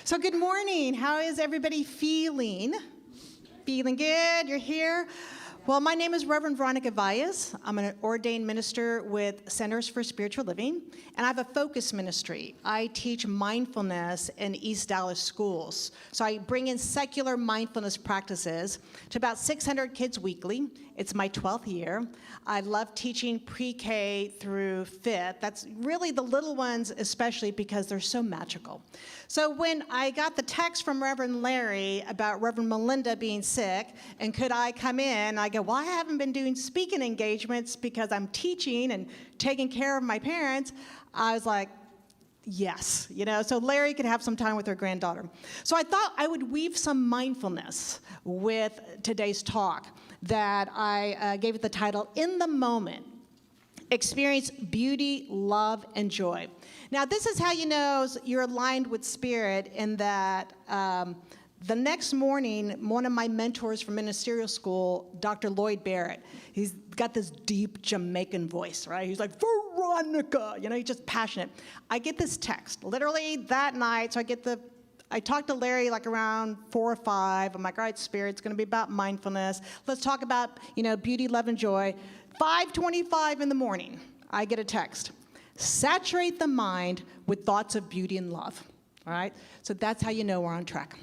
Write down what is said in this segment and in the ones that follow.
So good morning. How is everybody feeling? Feeling good? You're here? Well, my name is Reverend Veronica Valles. I'm an ordained minister with Centers for Spiritual Living, and I have a focus ministry. I teach mindfulness in East Dallas schools. So I bring in secular mindfulness practices to about 600 kids weekly. It's my 12th year. I love teaching pre-K through 5th. That's really the little ones, especially because they're so magical. So when I got the text from Reverend Larry about Reverend Melinda being sick, and could I come in, I go, well, I haven't been doing speaking engagements because I'm teaching and taking care of my parents. I was like, yes, so Larry could have some time with her granddaughter. So I thought I would weave some mindfulness with today's talk that I gave it the title, In the Moment, Experience Beauty, Love, and Joy. Now, this is how you know you're aligned with Spirit in that the next morning, one of my mentors from ministerial school, Dr. Lloyd Barrett, he's got this deep Jamaican voice, right? He's like, Veronica, he's just passionate. I get this text, literally that night, so I talked to Larry like around 4 or 5. I'm like, all right, Spirit, it's going to be about mindfulness. Let's talk about, beauty, love, and joy. 5:25 in the morning, I get a text. Saturate the mind with thoughts of beauty and love, all right? So that's how you know we're on track.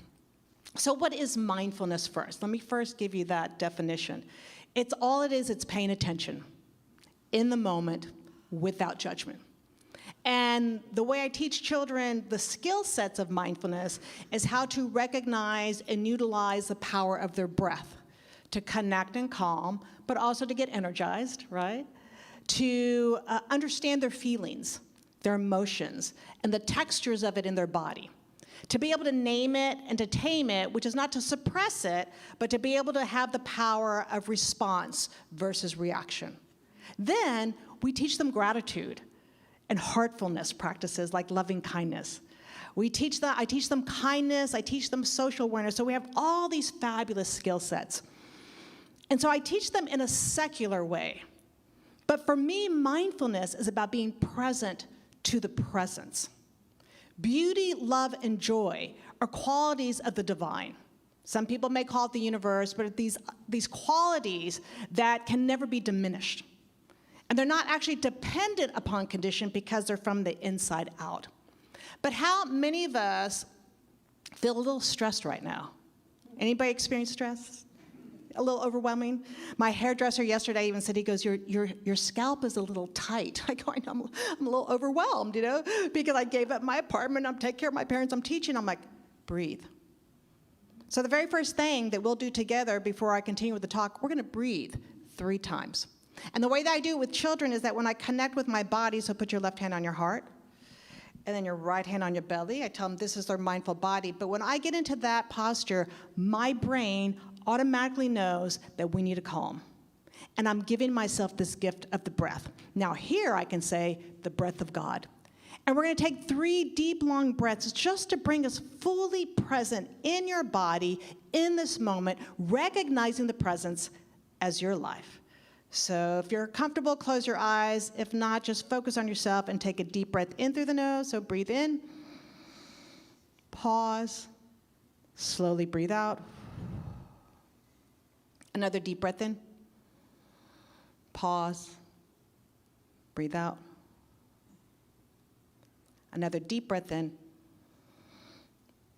So what is mindfulness first? Let me first give you that definition. It's paying attention in the moment without judgment. And the way I teach children the skill sets of mindfulness is how to recognize and utilize the power of their breath to connect and calm, but also to get energized, right? To understand their feelings, their emotions, and the textures of it in their body. To be able to name it and to tame it, which is not to suppress it, but to be able to have the power of response versus reaction. Then we teach them gratitude and heartfulness practices like loving kindness. I teach them kindness, I teach them social awareness, so we have all these fabulous skill sets. And so I teach them in a secular way. But for me, mindfulness is about being present to the presence. Beauty, love, and joy are qualities of the divine. Some people may call it the universe, but these qualities that can never be diminished. And they're not actually dependent upon condition because they're from the inside out. But how many of us feel a little stressed right now? Anybody experience stress? A little overwhelming? My hairdresser yesterday even said, he goes, your scalp is a little tight. I go, I'm a little overwhelmed, because I gave up my apartment, I'm taking care of my parents, I'm teaching. I'm like, breathe. So the very first thing that we'll do together before I continue with the talk, we're gonna breathe 3 times. And the way that I do it with children is that when I connect with my body, so put your left hand on your heart, and then your right hand on your belly. I tell them this is their mindful body. But when I get into that posture, my brain automatically knows that we need a calm. And I'm giving myself this gift of the breath. Now here I can say the breath of God. And we're going to take 3 deep, long breaths just to bring us fully present in your body, in this moment, recognizing the presence as your life. So if you're comfortable, close your eyes. If not, just focus on yourself and take a deep breath in through the nose. So breathe in, pause, slowly breathe out. Another deep breath in, pause, breathe out. Another deep breath in,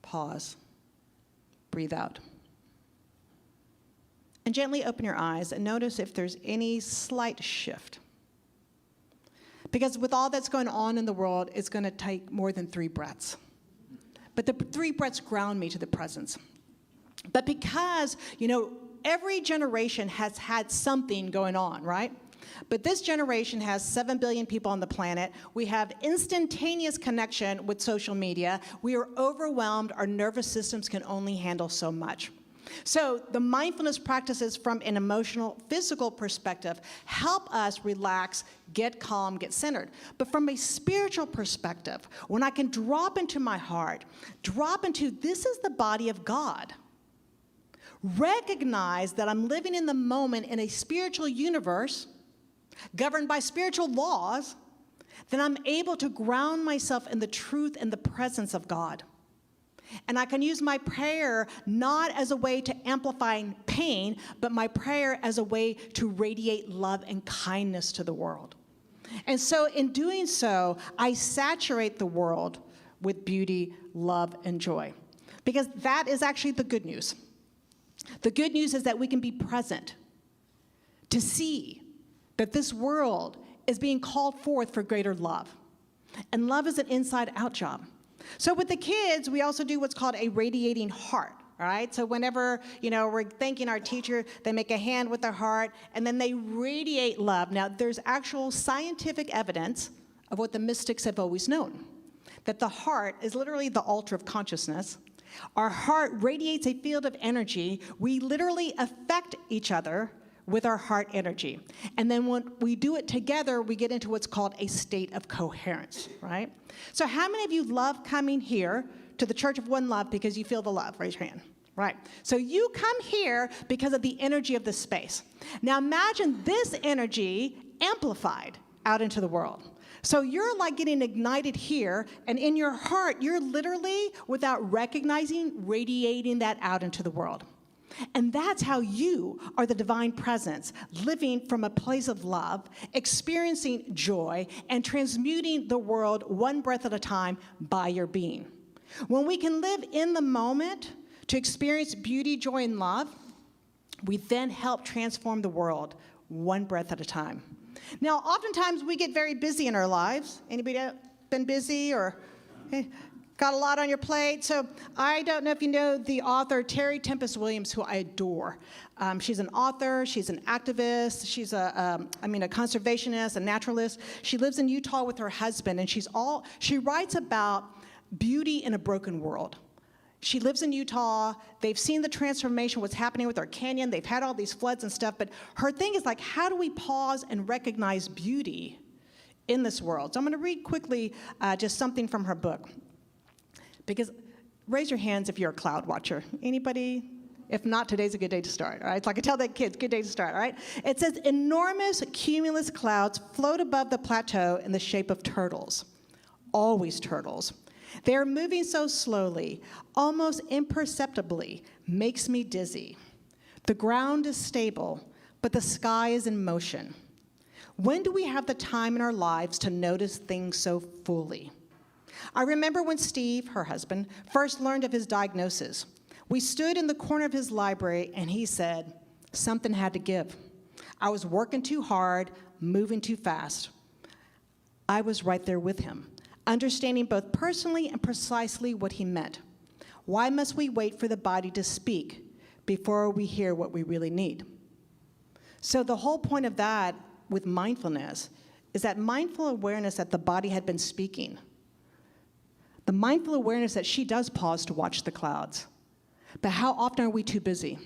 pause, breathe out. And gently open your eyes and notice if there's any slight shift. Because with all that's going on in the world, it's going to take more than 3 breaths. But the 3 breaths ground me to the presence. But because, every generation has had something going on, right? But this generation has 7 billion people on the planet. We have instantaneous connection with social media. We are overwhelmed. Our nervous systems can only handle so much. So the mindfulness practices from an emotional, physical perspective help us relax, get calm, get centered. But from a spiritual perspective, when I can drop into my heart, this is the body of God. Recognize that I'm living in the moment in a spiritual universe governed by spiritual laws, then I'm able to ground myself in the truth and the presence of God. And I can use my prayer not as a way to amplify pain, but my prayer as a way to radiate love and kindness to the world. And so in doing so, I saturate the world with beauty, love, and joy. Because that is actually the good news. The good news is that we can be present to see that this world is being called forth for greater love. And love is an inside-out job. So with the kids, we also do what's called a radiating heart. All right, so whenever, we're thanking our teacher, they make a hand with their heart, and then they radiate love. Now, there's actual scientific evidence of what the mystics have always known, that the heart is literally the altar of consciousness. Our heart radiates a field of energy. We literally affect each other with our heart energy. And then when we do it together, we get into what's called a state of coherence, right? So how many of you love coming here to the Church of One Love because you feel the love? Raise your hand. Right. So you come here because of the energy of the space. Now imagine this energy amplified out into the world. So you're like getting ignited here, and in your heart, you're literally, without recognizing, radiating that out into the world. And that's how you are the divine presence, living from a place of love, experiencing joy, and transmuting the world one breath at a time by your being. When we can live in the moment to experience beauty, joy, and love, we then help transform the world one breath at a time. Now, oftentimes we get very busy in our lives. Anybody been busy or got a lot on your plate? So I don't know if you know the author Terry Tempest Williams, who I adore. She's an author, she's an activist, she's a conservationist, a naturalist. She lives in Utah with her husband, and she writes about beauty in a broken world. She lives in Utah. They've seen the transformation, what's happening with our canyon. They've had all these floods and stuff. But her thing is like, how do we pause and recognize beauty in this world? So I'm going to read quickly just something from her book. Because raise your hands if you're a cloud watcher. Anybody? If not, today's a good day to start. All right. It's like I tell the kids, good day to start. All right. It says, enormous cumulus clouds float above the plateau in the shape of turtles. Always turtles. They are moving so slowly, almost imperceptibly, makes me dizzy. The ground is stable, but the sky is in motion. When do we have the time in our lives to notice things so fully? I remember when Steve, her husband, first learned of his diagnosis. We stood in the corner of his library, and he said, something had to give. I was working too hard, moving too fast. I was right there with him, understanding both personally and precisely what he meant. Why must we wait for the body to speak before we hear what we really need? So the whole point of that with mindfulness is that mindful awareness that the body had been speaking. The mindful awareness that she does pause to watch the clouds. But how often are we too busy?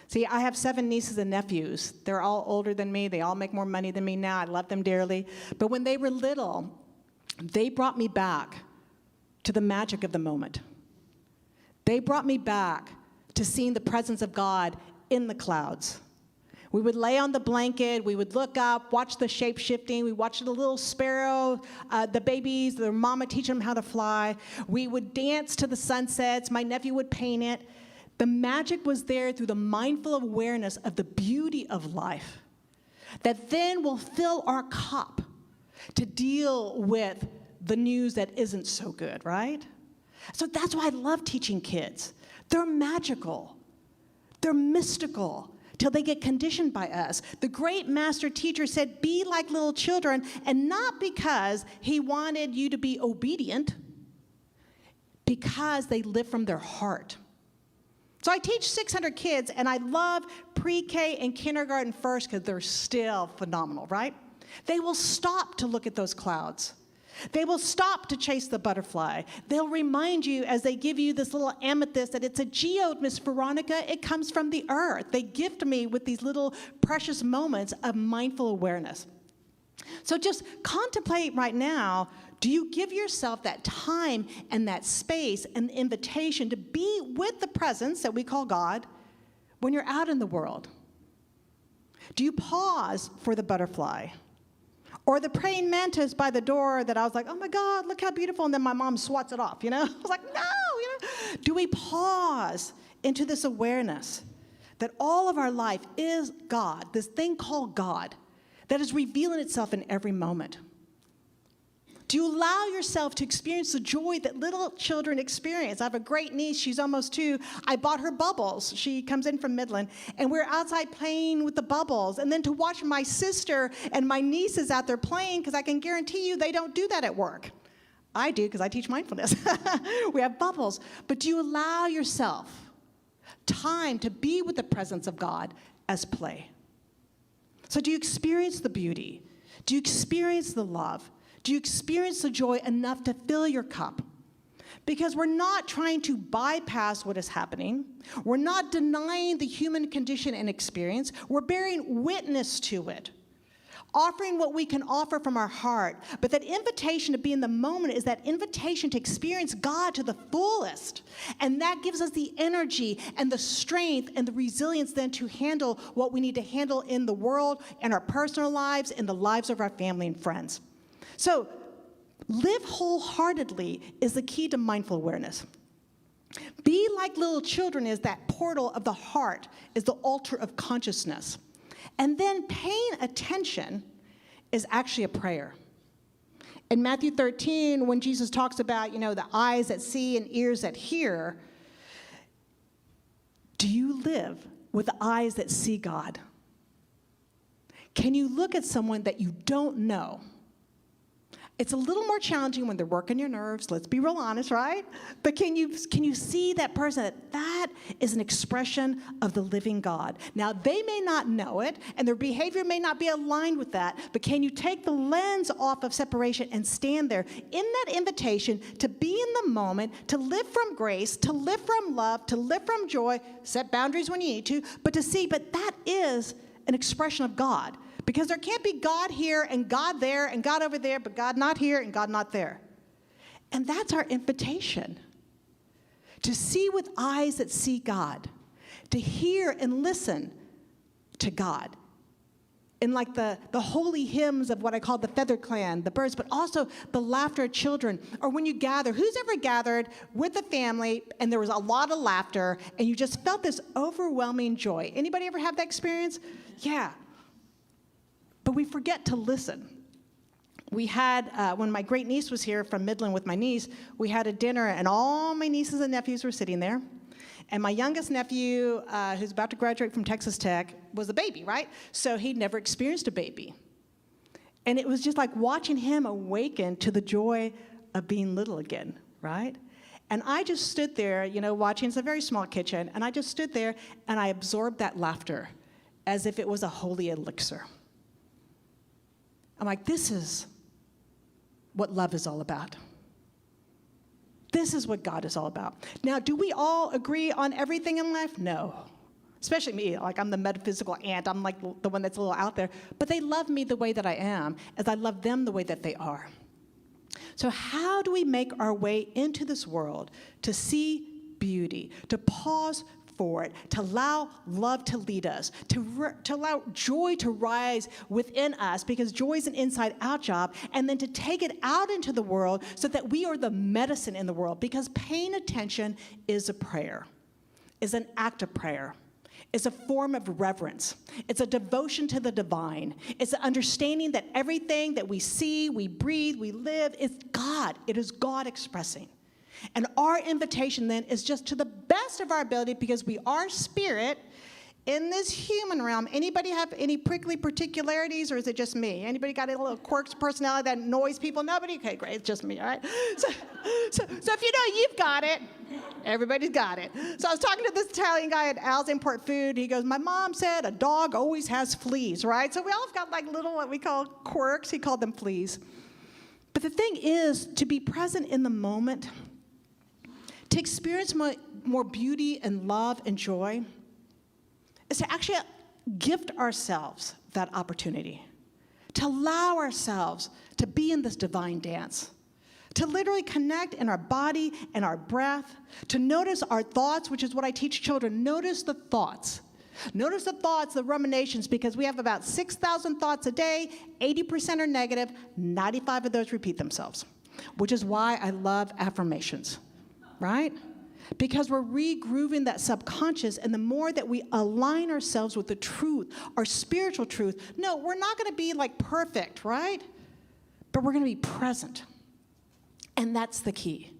See, I have 7 nieces and nephews. They're all older than me. They all make more money than me now. I love them dearly. But when they were little, they brought me back to the magic of the moment. They brought me back to seeing the presence of God in the clouds. We would lay on the blanket, we would look up, watch the shape shifting, we watched the little sparrow, the babies, their mama teach them how to fly. We would dance to the sunsets, my nephew would paint it. The magic was there through the mindful awareness of the beauty of life that then will fill our cup to deal with the news that isn't so good, right? So that's why I love teaching kids. They're magical. They're mystical till they get conditioned by us. The great master teacher said, be like little children, and not because he wanted you to be obedient, because they live from their heart. So I teach 600 kids, and I love pre-K and kindergarten first because they're still phenomenal, right? They will stop to look at those clouds. They will stop to chase the butterfly. They'll remind you as they give you this little amethyst that it's a geode, Miss Veronica. It comes from the earth. They gift me with these little precious moments of mindful awareness. So just contemplate right now, do you give yourself that time and that space and invitation to be with the presence that we call God when you're out in the world? Do you pause for the butterfly? Or the praying mantis by the door that I was like, oh my God, look how beautiful. And then my mom swats it off, I was like, no, Do we pause into this awareness that all of our life is God, this thing called God, that is revealing itself in every moment? Do you allow yourself to experience the joy that little children experience? I have a great niece. She's almost 2. I bought her bubbles. She comes in from Midland, and we're outside playing with the bubbles. And then to watch my sister and my nieces out there playing, because I can guarantee you they don't do that at work. I do, because I teach mindfulness. We have bubbles. But do you allow yourself time to be with the presence of God as play? So do you experience the beauty? Do you experience the love? Do you experience the joy enough to fill your cup? Because we're not trying to bypass what is happening. We're not denying the human condition and experience. We're bearing witness to it, offering what we can offer from our heart. But that invitation to be in the moment is that invitation to experience God to the fullest. And that gives us the energy and the strength and the resilience then to handle what we need to handle in the world, in our personal lives, in the lives of our family and friends. So, live wholeheartedly is the key to mindful awareness. Be like little children is that portal of the heart, is the altar of consciousness. And then paying attention is actually a prayer. In Matthew 13, when Jesus talks about, the eyes that see and ears that hear, do you live with the eyes that see God? Can you look at someone that you don't know? It's a little more challenging when they're working your nerves, let's be real honest, right? But can you see that person, that is an expression of the living God? Now, they may not know it, and their behavior may not be aligned with that, but can you take the lens off of separation and stand there in that invitation to be in the moment, to live from grace, to live from love, to live from joy, set boundaries when you need to, but to see, but that is an expression of God. Because there can't be God here and God there and God over there, but God not here and God not there. And that's our invitation. To see with eyes that see God. To hear and listen to God. In like the holy hymns of what I call the feathered clan, the birds, but also the laughter of children. Or when you gather, who's ever gathered with a family and there was a lot of laughter and you just felt this overwhelming joy? Anybody ever have that experience? Yeah. But we forget to listen. We had, when my great niece was here from Midland with my niece, we had a dinner, and all my nieces and nephews were sitting there. And my youngest nephew, who's about to graduate from Texas Tech, was a baby, right? So he'd never experienced a baby. And it was just like watching him awaken to the joy of being little again, right? And I just stood there, watching. It's a very small kitchen, and I just stood there, and I absorbed that laughter as if it was a holy elixir. I'm like, this is what love is all about. This is what God is all about. Now, do we all agree on everything in life? No. Especially me. Like, I'm the metaphysical aunt. I'm like the one that's a little out there. But they love me the way that I am, as I love them the way that they are. So how do we make our way into this world to see beauty, to pause for it, to allow love to lead us, to allow joy to rise within us, because joy is an inside-out job, and then to take it out into the world so that we are the medicine in the world, because paying attention is a prayer, is an act of prayer. It's a form of reverence. It's a devotion to the divine. It's an understanding that everything that we see, we breathe, we live is God. It is God expressing. And our invitation then is just to the best of our ability, because we are spirit in this human realm. Anybody have any prickly particularities, or is it just me? Anybody got a little quirks of personality that annoys people? Nobody? Okay, great. It's just me, all right? So if you know you've got it, everybody's got it. So I was talking to this Italian guy at Al's Import Food. He goes, my mom said a dog always has fleas, right? So we all have got like little what we call quirks. He called them fleas. But the thing is, to be present in the moment, to experience more beauty and love and joy, is to actually gift ourselves that opportunity, to allow ourselves to be in this divine dance, to literally connect in our body and our breath, to notice our thoughts, which is what I teach children. Notice the thoughts. Notice the thoughts, the ruminations, because we have about 6,000 thoughts a day, 80% are negative, 95 of those repeat themselves, which is why I love affirmations. Right? because we're regrooving that subconscious, and the more that we align ourselves with the truth, our spiritual truth, no, we're not going to be like perfect, right? But we're going to be present. And that's the key.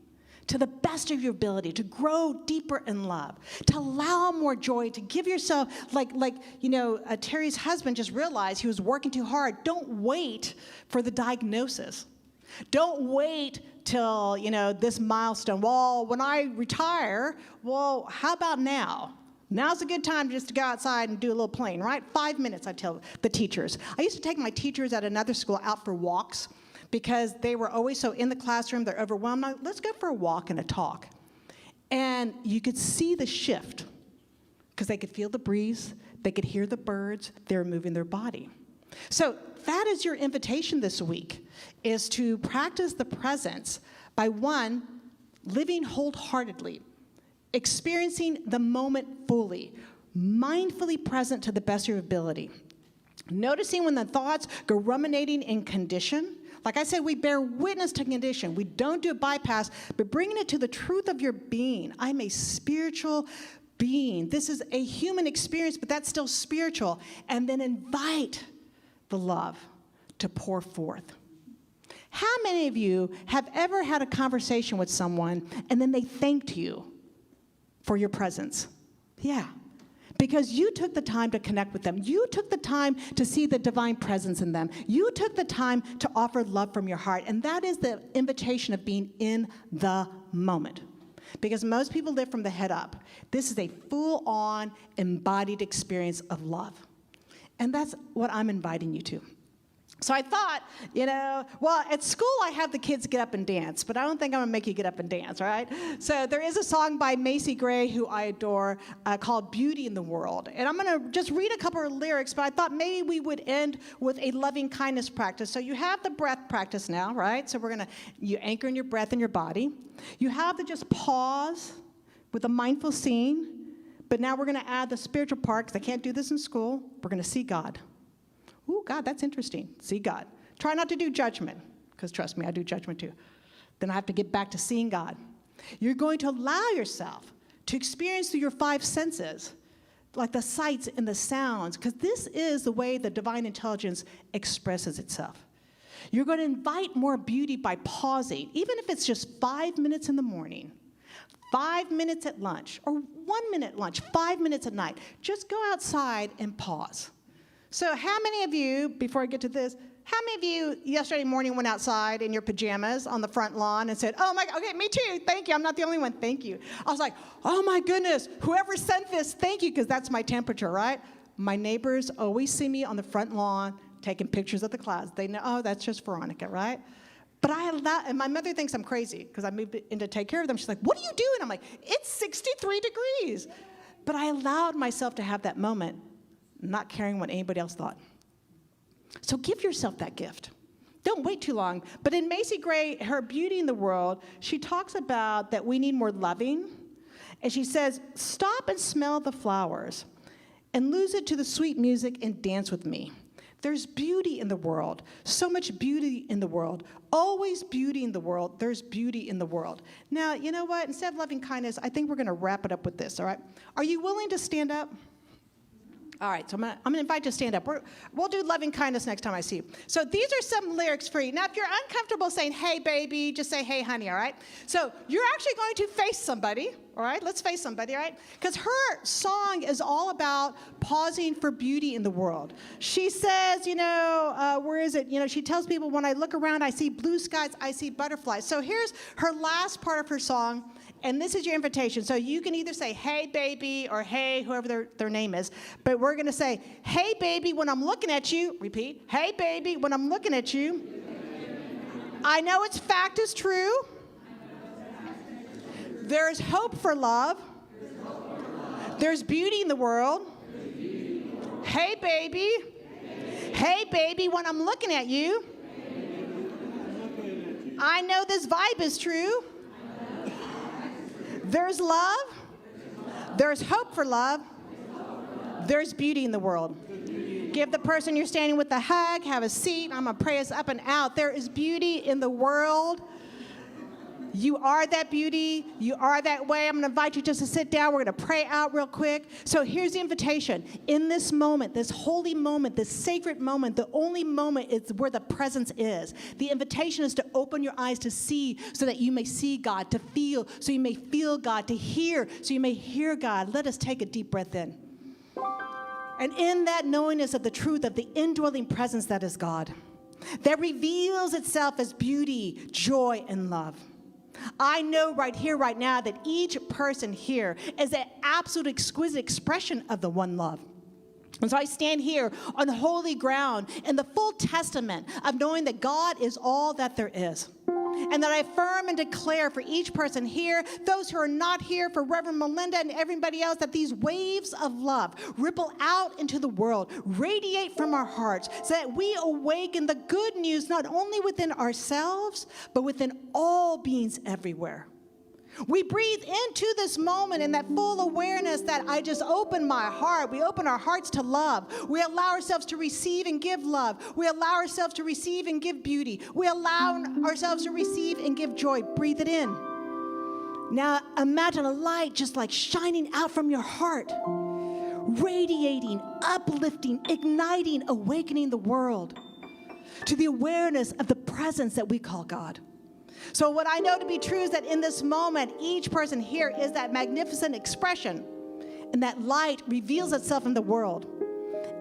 To the best of your ability, to grow deeper in love, to allow more joy, to give yourself, Terry's husband just realized he was working too hard. Don't wait for the diagnosis. Don't wait till, this milestone. Well, when I retire, well, how about now? Now's a good time just to go outside and do a little playing, right? 5 minutes, I tell the teachers. I used to take my teachers at another school out for walks, because they were always so in the classroom, they're overwhelmed. Let's go for a walk and a talk. And you could see the shift, because they could feel the breeze, they could hear the birds, they were moving their body. So that is your invitation this week, is to practice the presence by, one, living wholeheartedly, experiencing the moment fully, mindfully present to the best of your ability, noticing when the thoughts go ruminating in condition. Like I said, we bear witness to condition. We don't do a bypass, but bringing it to the truth of your being. I'm a spiritual being. This is a human experience, but that's still spiritual. And then invite the love to pour forth. How many of you have ever had a conversation with someone and then they thanked you for your presence? Yeah. Because you took the time to connect with them. You took the time to see the divine presence in them. You took the time to offer love from your heart. And that is the invitation of being in the moment. Because most people live from the head up. This is a full-on, embodied experience of love. And that's what I'm inviting you to. So I thought, at school I have the kids get up and dance, but I don't think I'm going to make you get up and dance, right? So there is a song by Macy Gray, who I adore, called Beauty in the World. And I'm going to just read a couple of lyrics, but I thought maybe we would end with a loving kindness practice. So you have the breath practice now, right? So you anchor in your breath in your body. You have to just pause with a mindful scene, but now we're going to add the spiritual part, because I can't do this in school. We're going to see God. Ooh, God, that's interesting. See God. Try not to do judgment, because trust me, I do judgment too. Then I have to get back to seeing God. You're going to allow yourself to experience through your 5 senses, like the sights and the sounds, because this is the way the divine intelligence expresses itself. You're going to invite more beauty by pausing, even if it's just 5 minutes in the morning, 5 minutes at lunch, or 1 minute at lunch, 5 minutes at night. Just go outside and pause. So how many of you, before I get to this, how many of you yesterday morning went outside in your pajamas on the front lawn and said, oh my God, okay, me too, thank you, I'm not the only one, thank you. I was like, oh my goodness, whoever sent this, thank you, because that's my temperature, right? My neighbors always see me on the front lawn taking pictures of the clouds. They know, oh, that's just Veronica, right? But and my mother thinks I'm crazy, because I moved in to take care of them. She's like, what are you doing? I'm like, it's 63 degrees. But I allowed myself to have that moment, not caring what anybody else thought. So give yourself that gift. Don't wait too long. But in Macy Gray, her Beauty in the World, she talks about that we need more loving. And she says, stop and smell the flowers and lose it to the sweet music and dance with me. There's beauty in the world, so much beauty in the world, always beauty in the world. There's beauty in the world. Now, you know what? Instead of loving kindness, I think we're going to wrap it up with this, all right? Are you willing to stand up? All right, so I'm gonna invite you to stand up. We'll do loving kindness next time I see you. So these are some lyrics for you. Now, if you're uncomfortable saying, hey, baby, just say, hey, honey, all right? So you're actually going to face somebody, all right? Let's face somebody, all right? Because her song is all about pausing for beauty in the world. She says, where is it? She tells people, when I look around, I see blue skies, I see butterflies. So here's her last part of her song. And this is your invitation. So you can either say, hey, baby, or hey, whoever their name is. But we're going to say, hey, baby, when I'm looking at you. Repeat. Hey, baby, when I'm looking at you. I know its fact is true. There's hope for love. There's beauty in the world. Hey, baby. Hey, baby, when I'm looking at you. I know this vibe is true. There's love. There's hope for love. There's beauty in the world. Give the person you're standing with a hug. Have a seat. I'm going to pray us up and out. There is beauty in the world. You are that beauty. You are that way. I'm going to invite you just to sit down. We're going to pray out real quick. So here's the invitation. In this moment, this holy moment, this sacred moment, the only moment is where the presence is. The invitation is to open your eyes to see so that you may see God, to feel so you may feel God, to hear so you may hear God. Let us take a deep breath in. And in that knowingness of the truth of the indwelling presence that is God, that reveals itself as beauty, joy, and love. I know right here, right now, that each person here is an absolute exquisite expression of the one love. And so I stand here on holy ground in the full testament of knowing that God is all that there is. And that I affirm and declare for each person here, those who are not here, for Reverend Melinda and everybody else, that these waves of love ripple out into the world, radiate from our hearts, so that we awaken the good news not only within ourselves, but within all beings everywhere. We breathe into this moment in that full awareness that I just open my heart. We open our hearts to love. We allow ourselves to receive and give love. We allow ourselves to receive and give beauty. We allow ourselves to receive and give joy. Breathe it in. Now imagine a light just like shining out from your heart, radiating, uplifting, igniting, awakening the world to the awareness of the presence that we call God. So what I know to be true is that in this moment, each person here is that magnificent expression, and that light reveals itself in the world,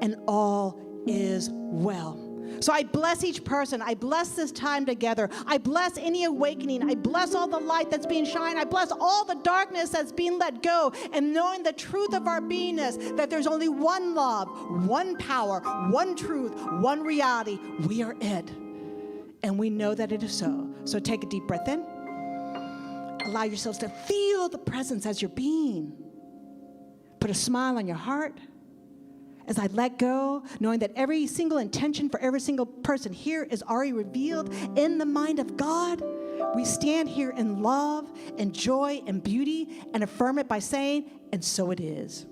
and all is well. So I bless each person. I bless this time together. I bless any awakening. I bless all the light that's being shined. I bless all the darkness that's being let go, and knowing the truth of our beingness, that there's only one love, one power, one truth, one reality. We are it. And we know that it is so. So take a deep breath in. Allow yourselves to feel the presence as you're being. Put a smile on your heart as I let go, knowing that every single intention for every single person here is already revealed in the mind of God. We stand here in love and joy and beauty and affirm it by saying, and so it is.